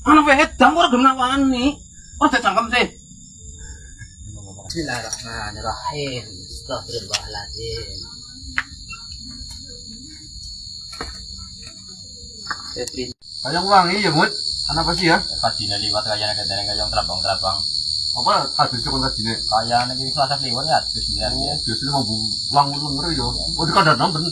Ana wedang ora gelem nawani. Ora dicangkem sih. Bismillahirrahmanirrahim. Astagfirullahaladzim. Kayang wangi ya, Mut. Kenapa sih ya? Kadine liwat kayane kadang kayang terabang-terabang. Apa habis itu kontak dine? Kayane iki selasa kliwon ya terus dia. Biasanya mau lang lenger ya. Oh, di kandang ben.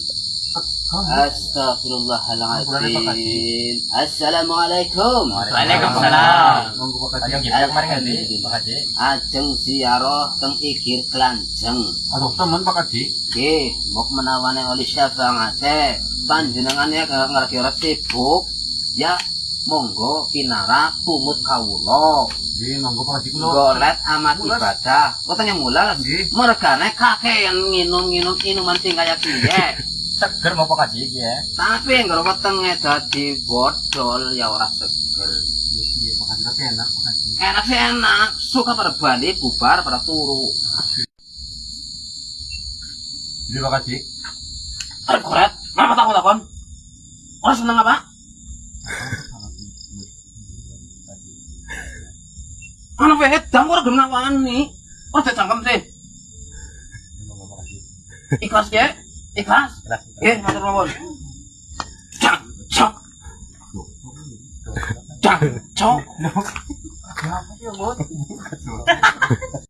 Astagfirullahaladzim. Assalamualaikum. Waalaikumsalam. Monggo Pak Kayang Haji. kita kemarin ganti, Pak Haji. Ajeng ziarah teng Ikir Klanjeng. Aduh, teman Pak Haji. Nggih, mok menawane oleh syafaate. Panjenengane ngerti ora sibuk. Ya, monggo pinara pumut kawula. Nggih, monggo Pak Haji kula. Golet amat ibadah. Boten mulas. Nggih. Mergane kakean nginum inuman sing kaya piye. Seger mau Pak Haji iki ya. Tapi nggak wetenge dadi bodol ya ora seger. Ya sih, Pak Haji tapi enak Pak Haji. Enak sih enak, suka pada balik bubar pada turu. Nggih Pak Haji. Arep koret, ngapa takon-takon? Ora seneng apa? Ana wedang ora gelem nawani. Ora dicangkem sih. Monggo Pak Haji. Ikhlas ya? Ikhlas? Nggih, matur nuwun. Cak, cok. Cak, cok. Apa sih, Mut?